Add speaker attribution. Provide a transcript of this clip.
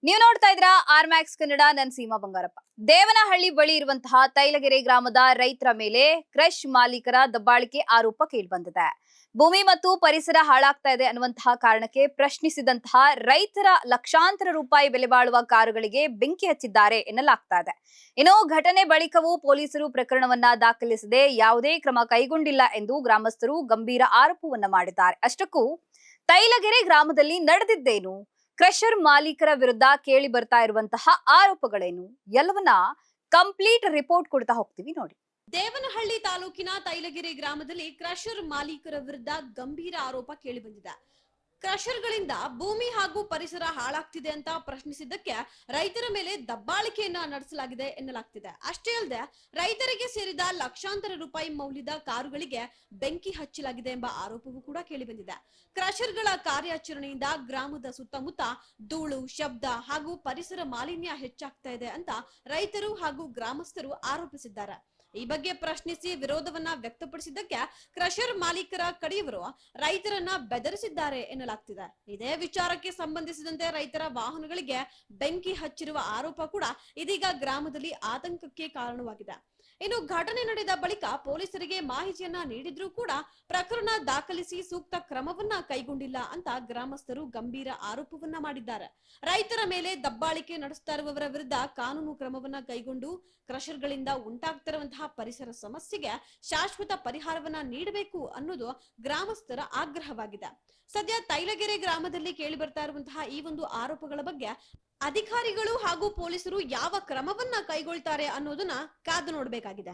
Speaker 1: ನೀವು ನೋಡ್ತಾ ಇದ್ರ ಆರ್ ಮ್ಯಾಕ್ಸ್ ಕನ್ನಡ, ನನ್ ಸೀಮಾ ಬಂಗಾರಪ್ಪ. ದೇವನಹಳ್ಳಿ ಬಳಿ ಇರುವಂತಹ ತೈಲಗೆರೆ ಗ್ರಾಮದ ರೈತರ ಮೇಲೆ ಕ್ರಷ್ ಮಾಲೀಕರ ದಬ್ಬಾಳಿಕೆ ಆರೋಪ ಕೇಳಿಬಂದಿದೆ. ಭೂಮಿ ಮತ್ತು ಪರಿಸರ ಹಾಳಾಗ್ತಾ ಇದೆ ಅನ್ನುವಂತಹ ಕಾರಣಕ್ಕೆ ಪ್ರಶ್ನಿಸಿದಂತಹ ರೈತರ ಲಕ್ಷಾಂತರ ರೂಪಾಯಿ ಬೆಲೆ ಬಾಳುವ ಕಾರುಗಳಿಗೆ ಬೆಂಕಿ ಹಚ್ಚಿದ್ದಾರೆ ಎನ್ನಲಾಗ್ತಾ ಇದೆ. ಇನ್ನು ಘಟನೆ ಬಳಿಕವೂ ಪೊಲೀಸರು ಪ್ರಕರಣವನ್ನ ದಾಖಲಿಸದೆ ಯಾವುದೇ ಕ್ರಮ ಕೈಗೊಂಡಿಲ್ಲ ಎಂದು ಗ್ರಾಮಸ್ಥರು ಗಂಭೀರ ಆರೋಪವನ್ನ ಮಾಡಿದ್ದಾರೆ. ಅಷ್ಟಕ್ಕೂ ತೈಲಗೆರೆ ಗ್ರಾಮದಲ್ಲಿ ನಡೆದಿದ್ದೇನು, ಕ್ರಷರ್ ಮಾಲೀಕರ ವಿರುದ್ಧ ಕೇಳಿ ಬರ್ತಾ ಇರುವಂತಹ ಆರೋಪಗಳೇನು, ಎಲ್ಲವನ್ನ ಕಂಪ್ಲೀಟ್ ರಿಪೋರ್ಟ್ ಕೊಡ್ತಾ ಹೋಗ್ತೀವಿ ನೋಡಿ.
Speaker 2: ದೇವನಹಳ್ಳಿ ತಾಲೂಕಿನ ತೈಲಗೆರೆ ಗ್ರಾಮದಲ್ಲಿ ಕ್ರಷರ್ ಮಾಲೀಕರ ವಿರುದ್ಧ ಗಂಭೀರ ಆರೋಪ ಕೇಳಿ ಬಂದಿದೆ. ಕ್ರಷರ್ಗಳಿಂದ ಭೂಮಿ ಹಾಗೂ ಪರಿಸರ ಹಾಳಾಗ್ತಿದೆ ಅಂತ ಪ್ರಶ್ನಿಸಿದ್ದಕ್ಕೆ ರೈತರ ಮೇಲೆ ದಬ್ಬಾಳಿಕೆಯನ್ನ ನಡೆಸಲಾಗಿದೆ ಎನ್ನಲಾಗ್ತಿದೆ. ಅಷ್ಟೇ ಅಲ್ಲದೆ ರೈತರಿಗೆ ಸೇರಿದ ಲಕ್ಷಾಂತರ ರೂಪಾಯಿ ಮೌಲ್ಯದ ಕಾರುಗಳಿಗೆ ಬೆಂಕಿ ಹಚ್ಚಲಾಗಿದೆ ಎಂಬ ಆರೋಪವೂ ಕೂಡ ಕೇಳಿ ಬಂದಿದೆ. ಕ್ರಷರ್ಗಳ ಕಾರ್ಯಾಚರಣೆಯಿಂದ ಗ್ರಾಮದ ಸುತ್ತಮುತ್ತ ಧೂಳು, ಶಬ್ದ ಹಾಗೂ ಪರಿಸರ ಮಾಲಿನ್ಯ ಹೆಚ್ಚಾಗ್ತಾ ಇದೆ ಅಂತ ರೈತರು ಹಾಗೂ ಗ್ರಾಮಸ್ಥರು ಆರೋಪಿಸಿದ್ದಾರೆ. ಈ ಬಗ್ಗೆ ಪ್ರಶ್ನಿಸಿ ವಿರೋಧವನ್ನ ವ್ಯಕ್ತಪಡಿಸಿದ್ದಕ್ಕೆ ಕ್ರಷರ್ ಮಾಲೀಕರ ಕಡೆಯವರು ರೈತರನ್ನ ಬೆದರಿಸಿದ್ದಾರೆ ಎನ್ನಲಾಗ್ತಿದೆ. ಇದೇ ವಿಚಾರಕ್ಕೆ ಸಂಬಂಧಿಸಿದಂತೆ ರೈತರ ವಾಹನಗಳಿಗೆ ಬೆಂಕಿ ಹಚ್ಚಿರುವ ಆರೋಪ ಕೂಡ ಇದೀಗ ಗ್ರಾಮದಲ್ಲಿ ಆತಂಕಕ್ಕೆ ಕಾರಣವಾಗಿದೆ. ಇನ್ನು ಘಟನೆ ನಡೆದ ಬಳಿಕ ಪೊಲೀಸರಿಗೆ ಮಾಹಿತಿಯನ್ನ ನೀಡಿದ್ರೂ ಕೂಡ ಪ್ರಕರಣ ದಾಖಲಿಸಿ ಸೂಕ್ತ ಕ್ರಮವನ್ನ ಕೈಗೊಂಡಿಲ್ಲ ಅಂತ ಗ್ರಾಮಸ್ಥರು ಗಂಭೀರ ಆರೋಪವನ್ನ ಮಾಡಿದ್ದಾರೆ. ರೈತರ ಮೇಲೆ ದಬ್ಬಾಳಿಕೆ ನಡೆಸ್ತಾ ಇರುವವರ ವಿರುದ್ಧ ಕಾನೂನು ಕ್ರಮವನ್ನ ಕೈಗೊಂಡು ಕ್ರಷರ್ಗಳಿಂದ ಉಂಟಾಗ್ತಿರುವಂತಹ ಪರಿಸರ ಸಮಸ್ಯೆಗೆ ಶಾಶ್ವತ ಪರಿಹಾರವನ್ನ ನೀಡಬೇಕು ಅನ್ನೋದು ಗ್ರಾಮಸ್ಥರ ಆಗ್ರಹವಾಗಿದೆ. ಸದ್ಯ ತೈಲಗೆರೆ ಗ್ರಾಮದಲ್ಲಿ ಕೇಳಿ ಬರ್ತಾ ಇರುವಂತಹ ಈ ಒಂದು ಆರೋಪಗಳ ಬಗ್ಗೆ ಅಧಿಕಾರಿಗಳು ಹಾಗೂ ಪೊಲೀಸರು ಯಾವ ಕ್ರಮವನ್ನ ಕೈಗೊಳ್ತಾರೆ ಅನ್ನೋದನ್ನ ಕಾದು ನೋಡಬೇಕಾಗಿದೆ.